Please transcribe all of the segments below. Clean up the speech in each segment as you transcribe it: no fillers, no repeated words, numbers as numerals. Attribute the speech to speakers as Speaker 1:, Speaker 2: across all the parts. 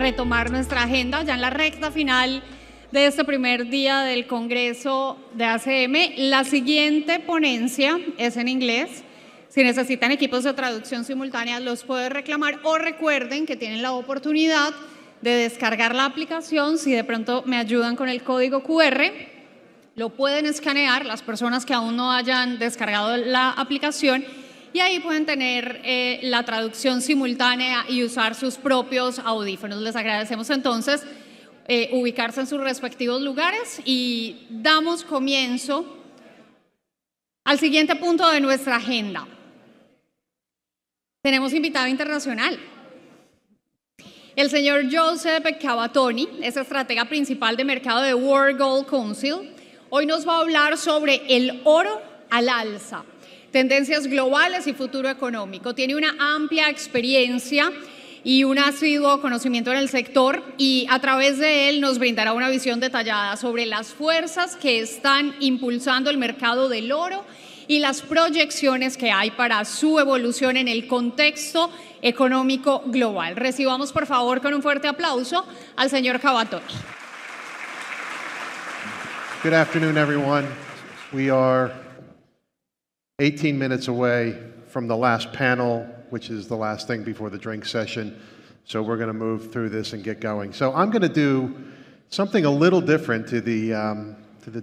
Speaker 1: retomar nuestra agenda ya en la recta final de este primer día del Congreso de ACM. La siguiente ponencia es en inglés. Si necesitan equipos de traducción simultánea, los pueden reclamar, o recuerden que tienen la oportunidad de descargar la aplicación. Si de pronto me ayudan con el código QR, lo pueden escanear las personas que aún no hayan descargado la aplicación, y ahí pueden tener la traducción simultánea y usar sus propios audífonos. Les agradecemos entonces ubicarse en sus respectivos lugares y damos comienzo al siguiente punto de nuestra agenda. Tenemos invitado internacional. El señor Joseph Cavatoni es estratega principal de mercado de World Gold Council. Hoy nos va a hablar sobre el oro al alza, tendencias globales y futuro económico. Tiene una amplia experiencia y un asiduo conocimiento en el sector, y a través de él nos brindará una visión detallada sobre las fuerzas que están impulsando el mercado del oro y las proyecciones que hay para su evolución en el contexto económico global. Recibamos por favor con un fuerte aplauso al señor Cavatoni.
Speaker 2: Good afternoon, everyone. We are 18 minutes away from the last panel, which is the last thing before the drink session. So we're going to move through this and get going. So I'm going to do something a little different to the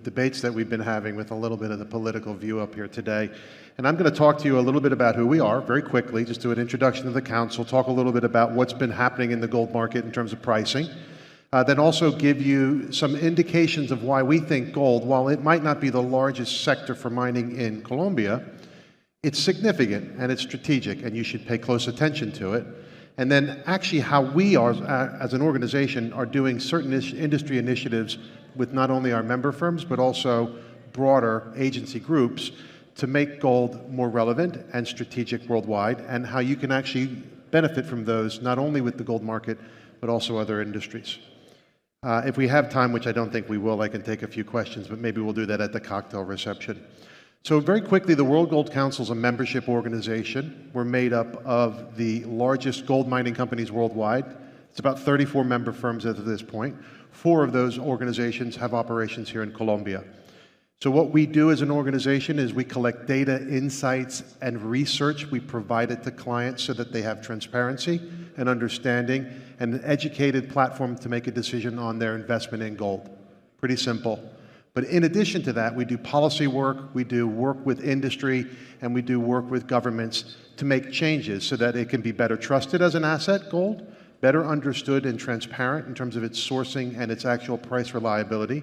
Speaker 2: debates that we've been having, with a little bit of the political view up here today. And I'm going to talk to you a little bit about who we are very quickly, just do an introduction to the council, talk a little bit about what's been happening in the gold market in terms of pricing. Then also give you some indications of why we think gold, while it might not be the largest sector for mining in Colombia, it's significant and it's strategic, and you should pay close attention to it. And then actually how we are, as an organization, are doing certain industry initiatives with not only our member firms, but also broader agency groups to make gold more relevant and strategic worldwide, and how you can actually benefit from those, not only with the gold market, but also other industries. If we have time, which I don't think we will, I can take a few questions, but maybe we'll do that at the cocktail reception. So very quickly, the World Gold Council is a membership organization. We're made up of the largest gold mining companies worldwide. It's about 34 member firms as of this point. 4 of those organizations have operations here in Colombia. So what we do as an organization is we collect data, insights, and research. We provide it to clients so that they have transparency and understanding and an educated platform to make a decision on their investment in gold. Pretty simple. But in addition to that, we do policy work, we do work with industry, and we do work with governments to make changes so that it can be better trusted as an asset, gold, better understood and transparent in terms of its sourcing and its actual price reliability,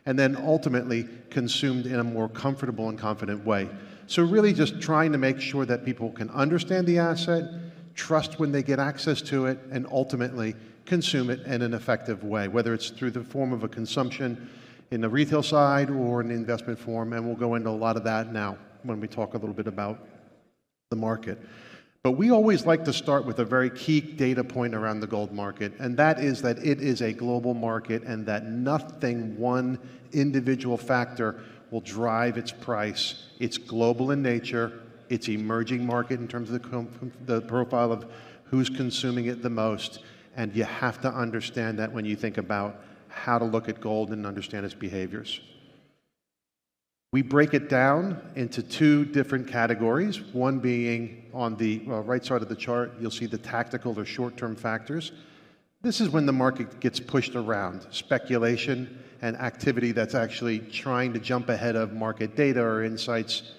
Speaker 2: and then ultimately consumed in a more comfortable and confident way. So really just trying to make sure that people can understand the asset, trust when they get access to it, and ultimately consume it in an effective way, whether it's through the form of a consumption in the retail side or in the investment form, and we'll go into a lot of that now when we talk a little bit about the market. But we always like to start with a very key data point around the gold market, and that is that it is a global market, and that nothing, one individual factor, will drive its price. It's global in nature, it's emerging market in terms of the profile of who's consuming it the most, and you have to understand that when you think about how to look at gold and understand its behaviors. We break it down into 2 different categories, one being on the right side of the chart, you'll see the tactical or short-term factors. This is when the market gets pushed around, speculation and activity that's actually trying to jump ahead of market data or insights.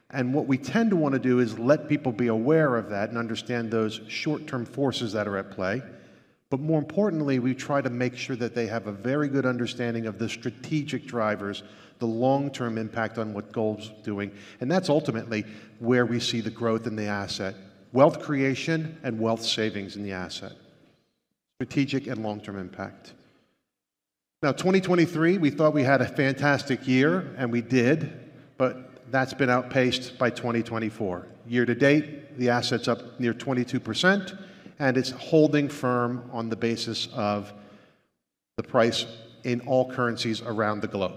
Speaker 2: And what we tend to want to do is let people be aware of that and understand those short-term forces that are at play. But more importantly, we try to make sure that they have a very good understanding of the strategic drivers, the long-term impact on what gold's doing. And that's ultimately where we see the growth in the asset, wealth creation and wealth savings in the asset, strategic and long-term impact. Now, 2023, we thought we had a fantastic year, and we did, but that's been outpaced by 2024. Year to date, the asset's up near 22%. And it's holding firm on the basis of the price in all currencies around the globe.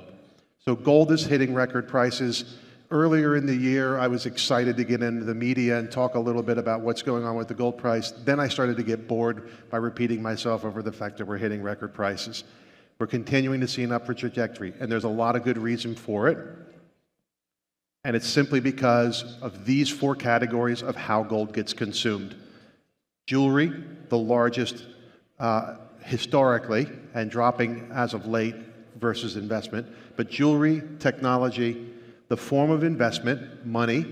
Speaker 2: So gold is hitting record prices. Earlier in the year, I was excited to get into the media and talk a little bit about what's going on with the gold price. Then I started to get bored by repeating myself over the fact that we're hitting record prices. We're continuing to see an upward trajectory, and there's a lot of good reason for it. And it's simply because of these four categories of how gold gets consumed. Jewelry, the largest historically, and dropping as of late versus investment, but jewelry, technology, the form of investment, money,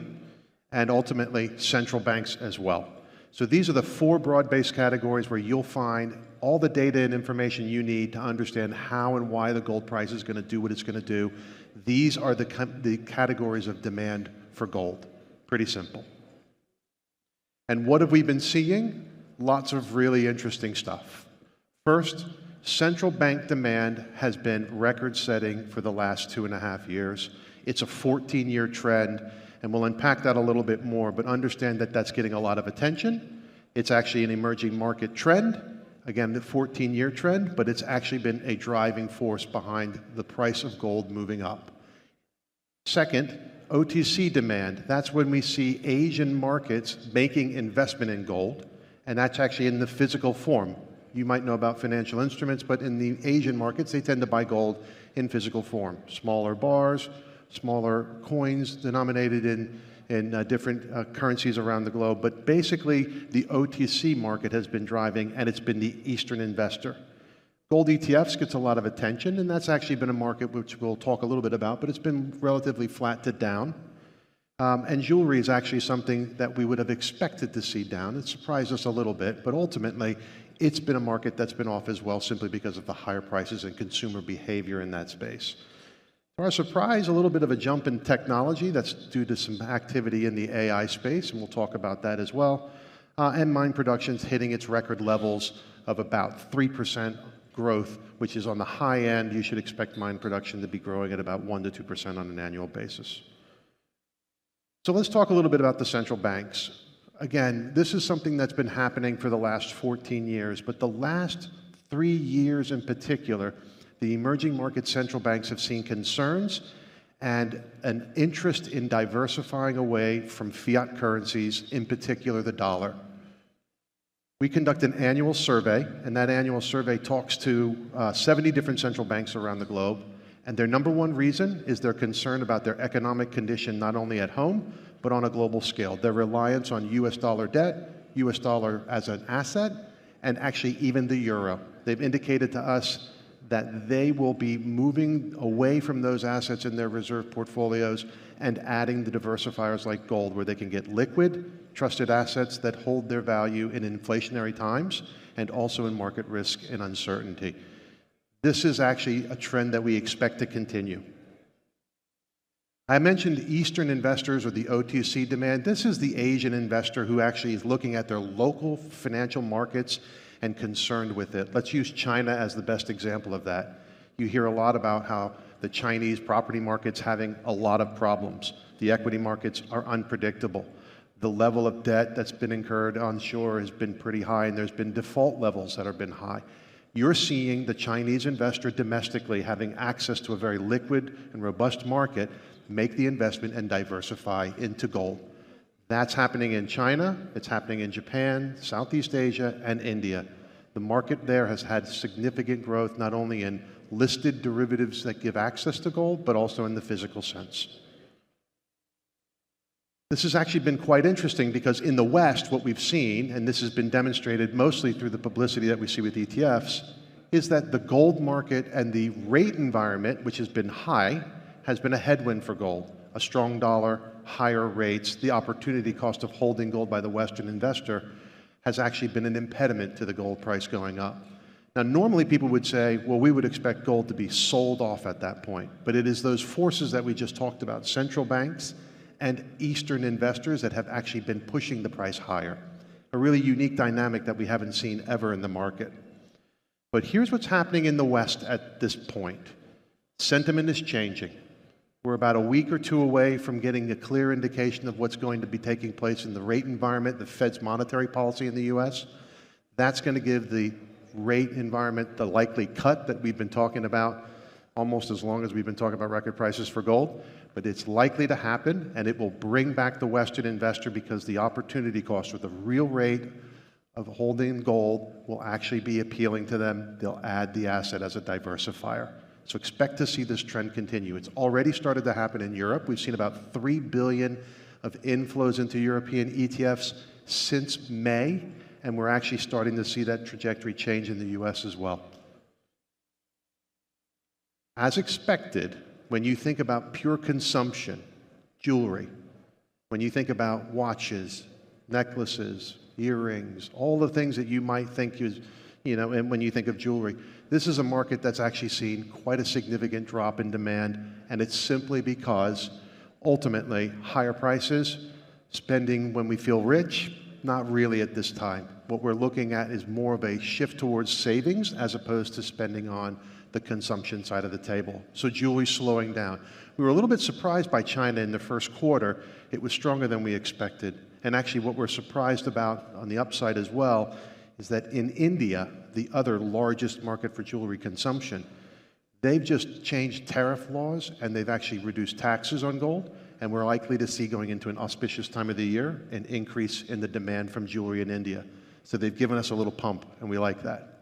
Speaker 2: and ultimately central banks as well. So these are the four broad-based categories where you'll find all the data and information you need to understand how and why the gold price is going to do what it's going to do. These are the categories of demand for gold. Pretty simple. And what have we been seeing? Lots of really interesting stuff. First, central bank demand has been record-setting for the last 2.5 years. It's a 14-year trend, and we'll unpack that a little bit more, but understand that that's getting a lot of attention. It's actually an emerging market trend. Again, the 14-year trend, but it's actually been a driving force behind the price of gold moving up. Second, OTC demand. That's when we see Asian markets making investment in gold, and that's actually in the physical form. You might know about financial instruments, but in the Asian markets, they tend to buy gold in physical form. Smaller bars, smaller coins denominated in different currencies around the globe. But basically, the OTC market has been driving, and it's been the Eastern investor. Gold ETFs gets a lot of attention, and that's actually been a market which we'll talk a little bit about, but it's been relatively flat to down. And jewelry is actually something that we would have expected to see down. It surprised us a little bit, but ultimately, it's been a market that's been off as well simply because of the higher prices and consumer behavior in that space. To our surprise, a little bit of a jump in technology. That's due to some activity in the AI space, and we'll talk about that as well. And mine production's hitting its record levels of about 3% growth, which is on the high end. You should expect mine production to be growing at about 1 to 2% on an annual basis. So let's talk a little bit about the central banks. Again, this is something that's been happening for the last 14 years, but the last 3 years in particular, the emerging market central banks have seen concerns and an interest in diversifying away from fiat currencies, in particular the dollar. We conduct an annual survey, and that annual survey talks to 70 different central banks around the globe, and their number one reason is their concern about their economic condition, not only at home, but on a global scale. Their reliance on US dollar debt, US dollar as an asset, and actually even the euro. They've indicated to us that they will be moving away from those assets in their reserve portfolios and adding the diversifiers like gold, where they can get liquid, trusted assets that hold their value in inflationary times and also in market risk and uncertainty. This is actually a trend that we expect to continue. I mentioned Eastern investors or the OTC demand. This is the Asian investor who actually is looking at their local financial markets and concerned with it. Let's use China as the best example of that. You hear a lot about how the Chinese property market's having a lot of problems. The equity markets are unpredictable. The level of debt that's been incurred onshore has been pretty high, and there's been default levels that have been high. You're seeing the Chinese investor domestically having access to a very liquid and robust market, make the investment and diversify into gold. That's happening in China, it's happening in Japan, Southeast Asia, and India. The market there has had significant growth, not only in listed derivatives that give access to gold, but also in the physical sense. This has actually been quite interesting because in the West, what we've seen, and this has been demonstrated mostly through the publicity that we see with ETFs, is that the gold market and the rate environment, which has been high, has been a headwind for gold. A strong dollar, higher rates, the opportunity cost of holding gold by the Western investor has actually been an impediment to the gold price going up. Now, normally people would say, well, we would expect gold to be sold off at that point, but it is those forces that we just talked about, central banks and Eastern investors, that have actually been pushing the price higher. A really unique dynamic that we haven't seen ever in the market. But here's what's happening in the West at this point. Sentiment is changing. We're about a week or two away from getting a clear indication of what's going to be taking place in the rate environment, the Fed's monetary policy in the US. That's going to give the rate environment the likely cut that we've been talking about almost as long as we've been talking about record prices for gold. but it's likely to happen, and it will bring back the Western investor because the opportunity cost or the real rate of holding gold will actually be appealing to them. They'll add the asset as a diversifier. So expect to see this trend continue. It's already started to happen in Europe. We've seen about $3 billion of inflows into European ETFs since May, and we're actually starting to see that trajectory change in the US as well. As expected, when you think about pure consumption, jewelry, when you think about watches, necklaces, earrings, all the things that you might think is, and when you think of jewelry, this is a market that's actually seen quite a significant drop in demand, and it's simply because ultimately higher prices, spending when we feel rich, not really at this time. What we're looking at is more of a shift towards savings as opposed to spending on the consumption side of the table. So jewelry slowing down. We were a little bit surprised by China in the first quarter. It was stronger than we expected. And actually what we're surprised about on the upside as well is that in India, the other largest market for jewelry consumption, they've just changed tariff laws and they've actually reduced taxes on gold. And we're likely to see, going into an auspicious time of the year, an increase in the demand from jewelry in India. So they've given us a little pump, and we like that.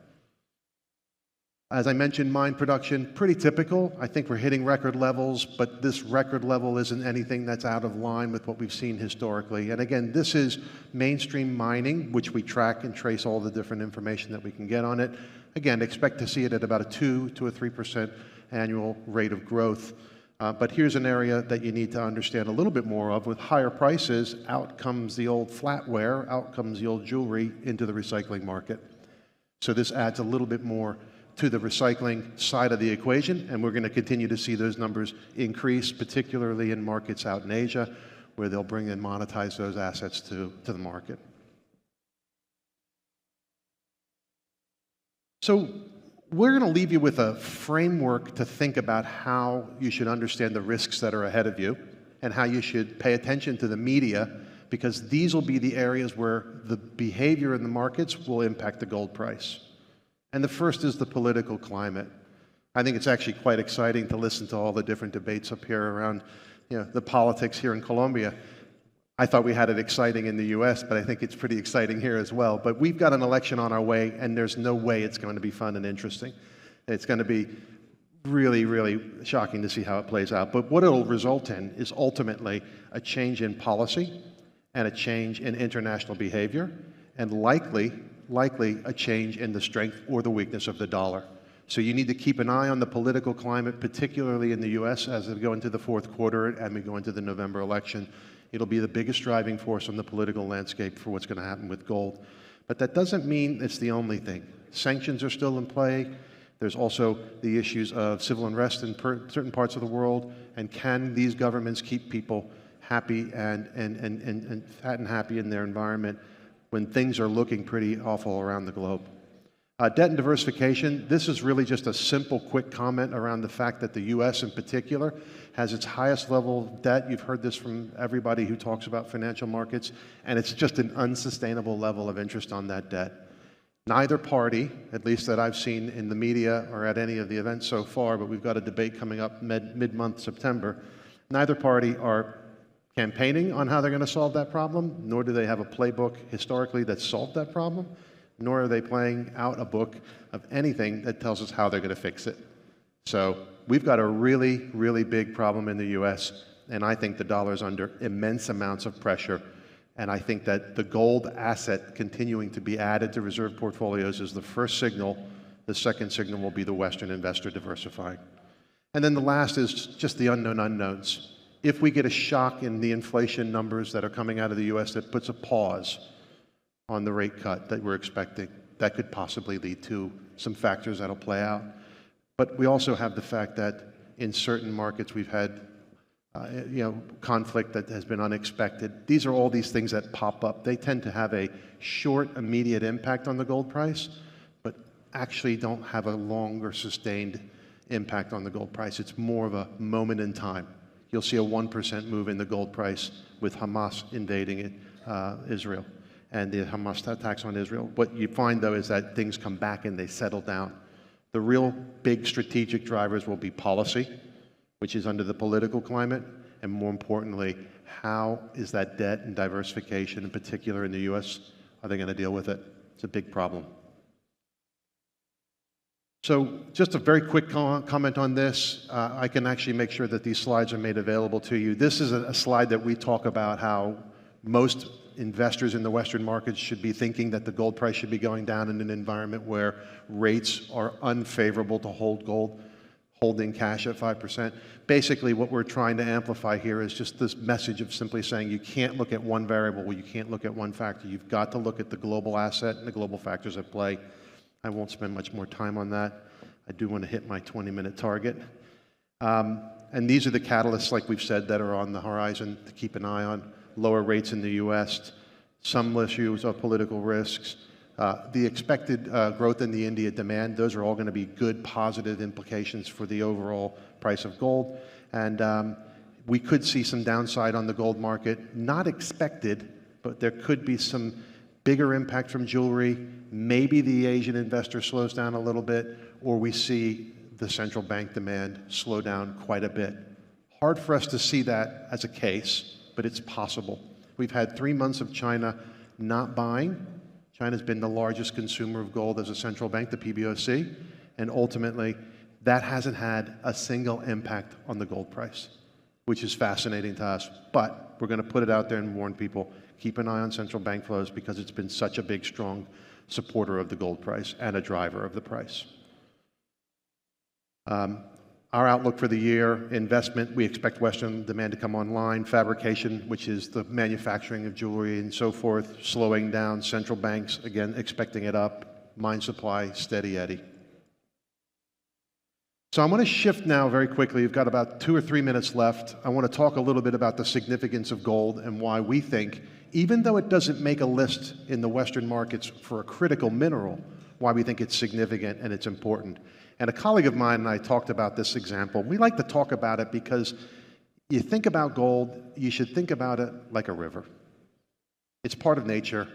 Speaker 2: As I mentioned, mine production, pretty typical. I think we're hitting record levels, but this record level isn't anything that's out of line with what we've seen historically. And again, this is mainstream mining, which we track and trace all the different information that we can get on it. Again, expect to see it at about a 2 to a 3% annual rate of growth. But here's an area that you need to understand a little bit more of. With higher prices, out comes the old flatware, out comes the old jewelry into the recycling market. So this adds a little bit more to the recycling side of the equation, and we're going to continue to see those numbers increase, particularly in markets out in Asia, where they'll bring and monetize those assets to the market. So we're going to leave you with a framework to think about how you should understand the risks that are ahead of you and how you should pay attention to the media, because these will be the areas where the behavior in the markets will impact the gold price. And the first is the political climate. I think it's actually quite exciting to listen to all the different debates up here around the politics here in Colombia. I thought we had it exciting in the US, but I think it's pretty exciting here as well. But we've got an election on our way, and there's no way it's going to be fun and interesting. It's going to be really, really shocking to see how it plays out. But what it'll result in is ultimately a change in policy and a change in international behavior, and likely a change in the strength or the weakness of the dollar. So you need to keep an eye on the political climate, particularly in the US as we go into the fourth quarter and we go into the November election. It'll be the biggest driving force on the political landscape for what's going to happen with gold. But that doesn't mean it's the only thing. Sanctions are still in play. There's also the issues of civil unrest in certain parts of the world, and can these governments keep people happy and fat and happy in their environment when things are looking pretty awful around the globe. Debt and diversification, this is really just a simple, quick comment around the fact that the US in particular has its highest level of debt. You've heard this from everybody who talks about financial markets, and it's just an unsustainable level of interest on that debt. Neither party, at least that I've seen in the media or at any of the events so far, but we've got a debate coming up mid-month September, neither party are campaigning on how they're going to solve that problem, nor do they have a playbook historically that solved that problem, nor are they playing out a book of anything that tells us how they're going to fix it. So we've got a really, really big problem in the US, and I think the dollar's under immense amounts of pressure, and I think that the gold asset continuing to be added to reserve portfolios is the first signal. The second signal will be the Western investor diversifying. And then the last is just the unknown unknowns. If we get a shock in the inflation numbers that are coming out of the US that puts a pause on the rate cut that we're expecting, that could possibly lead to some factors that'll play out. But we also have the fact that in certain markets we've had conflict that has been unexpected. These are all these things that pop up. They tend to have a short, immediate impact on the gold price, but actually don't have a longer sustained impact on the gold price. It's more of a moment in time. You'll see a 1% move in the gold price with Hamas invading Israel and the Hamas attacks on Israel. What you find, though, is that things come back and they settle down. The real big strategic drivers will be policy, which is under the political climate, And more importantly, how is that debt and diversification, in particular in the US, are they going to deal with it? It's a big problem. So just a very quick comment on this. I can actually make sure that these slides are made available to you. This is a slide that we talk about how most investors in the Western markets should be thinking that the gold price should be going down in an environment where rates are unfavorable to hold gold, holding cash at 5%. Basically, what we're trying to amplify here is just this message of simply saying you can't look at one variable, you can't look at one factor. You've got to look at the global asset and the global factors at play. I won't spend much more time on that. I do want to hit my 20-minute target. And these are the catalysts, like we've said, that are on the horizon to keep an eye on. Lower rates in the US, some issues of political risks, the expected growth in the India demand. Those are all going to be good, positive implications for the overall price of gold. And we could see some downside on the gold market, not expected, but there could be some bigger impact from jewelry. Maybe the Asian investor slows down a little bit, or we see the central bank demand slow down quite a bit. Hard for us to see that as a case, but it's possible. We've had 3 months of China not buying. China's been the largest consumer of gold as a central bank, the PBOC, and ultimately that hasn't had a single impact on the gold price, which is fascinating to us. But we're going to put it out there and warn people, keep an eye on central bank flows because it's been such a big, strong supporter of the gold price and a driver of the price. Our outlook for the year, investment, we expect Western demand to come online. Fabrication, which is the manufacturing of jewelry and so forth, slowing down. Central banks, again, expecting it up. Mine supply, steady Eddie. So I'm going to shift now very quickly. We've got about 2 or 3 minutes left. I want to talk a little bit about the significance of gold and why we think, even though it doesn't make a list in the Western markets for a critical mineral, why we think it's significant and it's important. And a colleague of mine and I talked about this example. We like to talk about it because you think about gold, you should think about it like a river. It's part of nature,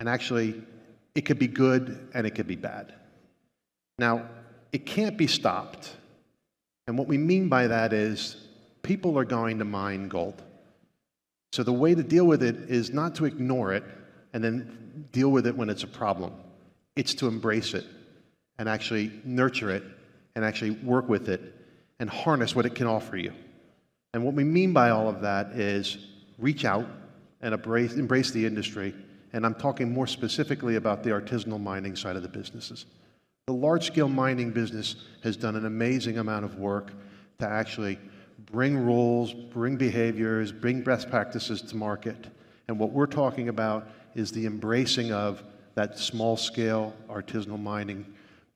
Speaker 2: and actually, it could be good and it could be bad. Now, it can't be stopped. And what we mean by that is people are going to mine gold. So the way to deal with it is not to ignore it and then deal with it when it's a problem. It's to embrace it and actually nurture it and actually work with it and harness what it can offer you. And what we mean by all of that is reach out and embrace the industry. And I'm talking more specifically about the artisanal mining side of the businesses. The large-scale mining business has done an amazing amount of work to actually bring rules, bring behaviors, bring best practices to market. And what we're talking about is the embracing of that small-scale artisanal mining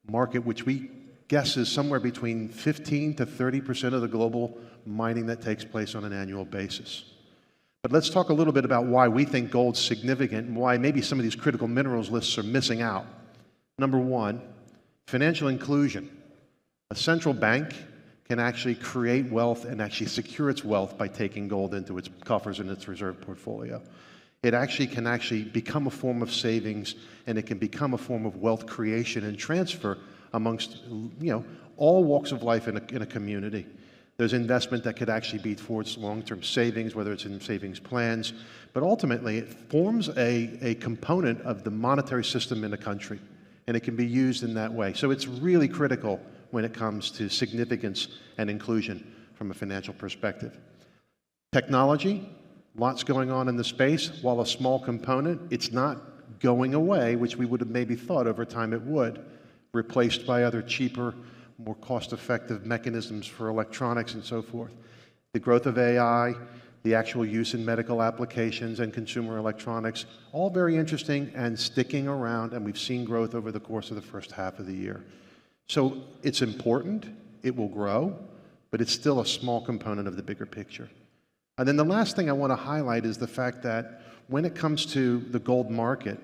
Speaker 2: market, which we guess is somewhere between 15 to 30% of the global mining that takes place on an annual basis. But let's talk a little bit about why we think gold's significant and why maybe some of these critical minerals lists are missing out. Number one, financial inclusion. A central bank can actually create wealth and actually secure its wealth by taking gold into its coffers and its reserve portfolio. It actually can become a form of savings, and it can become a form of wealth creation and transfer amongst, all walks of life in a community. There's investment that could actually be towards long-term savings, whether it's in savings plans, but ultimately it forms a component of the monetary system in a country, and it can be used in that way. So it's really critical when it comes to significance and inclusion from a financial perspective. Technology. Lots going on in the space. While a small component, it's not going away, which we would have maybe thought over time it would, replaced by other cheaper, more cost-effective mechanisms for electronics and so forth. The growth of AI, the actual use in medical applications and consumer electronics, all very interesting and sticking around, and we've seen growth over the course of the first half of the year. So it's important, it will grow, but it's still a small component of the bigger picture. And then the last thing I want to highlight is the fact that when it comes to the gold market,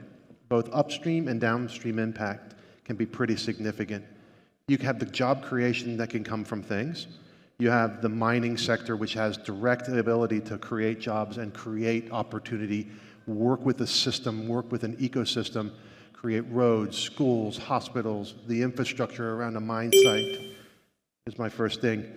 Speaker 2: both upstream and downstream impact can be pretty significant. You have the job creation that can come from things. You have the mining sector, which has direct ability to create jobs and create opportunity, work with the system, work with an ecosystem, create roads, schools, hospitals, the infrastructure around a mine site is my first thing.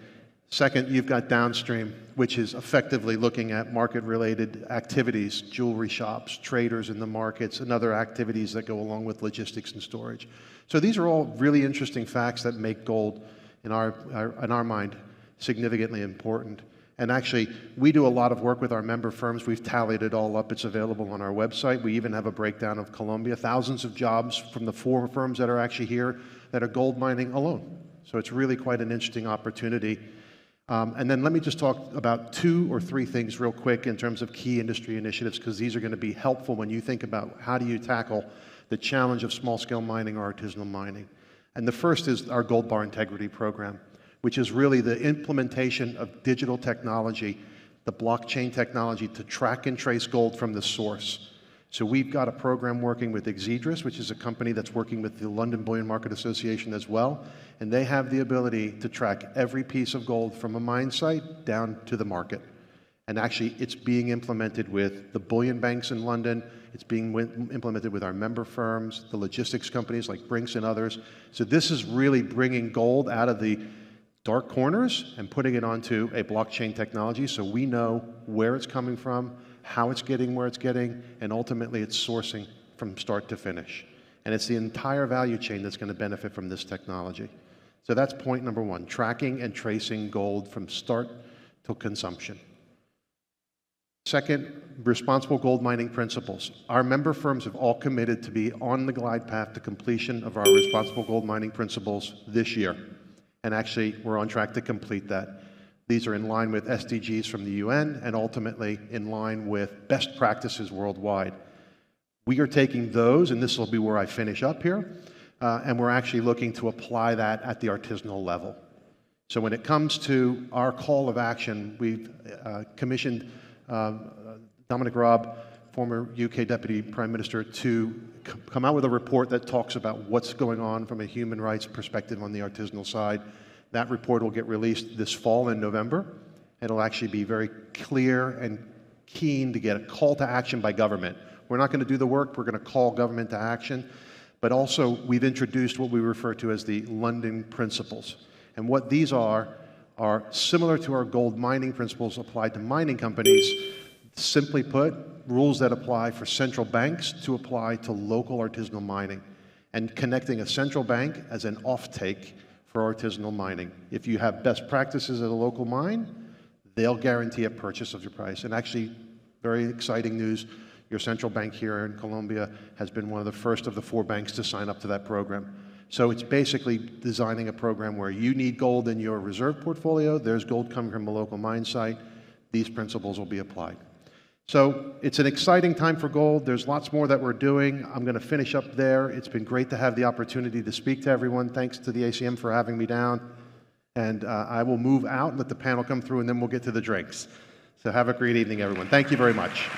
Speaker 2: Second, you've got downstream, which is effectively looking at market-related activities, jewelry shops, traders in the markets, and other activities that go along with logistics and storage. So these are all really interesting facts that make gold, in our mind, significantly important. And actually, we do a lot of work with our member firms. We've tallied it all up. It's available on our website. We even have a breakdown of Colombia, thousands of jobs from the 4 firms that are actually here that are gold mining alone. So it's really quite an interesting opportunity. And then let me just talk about 2 or 3 things real quick in terms of key industry initiatives, because these are going to be helpful when you think about how do you tackle the challenge of small-scale mining or artisanal mining. And the first is our Gold Bar Integrity Program, which is really the implementation of digital technology, the blockchain technology, to track and trace gold from the source. So we've got a program working with Exedris, which is a company that's working with the London Bullion Market Association as well, and they have the ability to track every piece of gold from a mine site down to the market. And actually, it's being implemented with the bullion banks in London, it's being implemented with our member firms, the logistics companies like Brinks and others. So this is really bringing gold out of the dark corners and putting it onto a blockchain technology so we know where it's coming from, how it's getting where it's getting, and ultimately it's sourcing from start to finish. And it's the entire value chain that's going to benefit from this technology. So that's point number 1, tracking and tracing gold from start to consumption. Second, responsible gold mining principles. Our member firms have all committed to be on the glide path to completion of our responsible gold mining principles this year. And actually, we're on track to complete that. These are in line with SDGs from the UN and ultimately in line with best practices worldwide. We are taking those, and this will be where I finish up here, and we're actually looking to apply that at the artisanal level. So when it comes to our call of action, we've commissioned Dominic Raab, former UK Deputy Prime Minister, to come out with a report that talks about what's going on from a human rights perspective on the artisanal side. That report will get released this fall in November. It'll actually be very clear and keen to get a call to action by government. We're not going to do the work, we're going to call government to action. But also, we've introduced what we refer to as the London Principles. And what these are similar to our gold mining principles applied to mining companies. Simply put, rules that apply for central banks to apply to local artisanal mining, and connecting a central bank as an offtake for artisanal mining. If you have best practices at a local mine, they'll guarantee a purchase of your price. And actually, very exciting news, your central bank here in Colombia has been one of the first of the 4 banks to sign up to that program. So it's basically designing a program where you need gold in your reserve portfolio, there's gold coming from a local mine site, these principles will be applied. So it's an exciting time for gold. There's lots more that we're doing. I'm going to finish up there. It's been great to have the opportunity to speak to everyone. Thanks to the ACM for having me down. And I will move out and let the panel come through, and then we'll get to the drinks. So have a great evening, everyone. Thank you very much.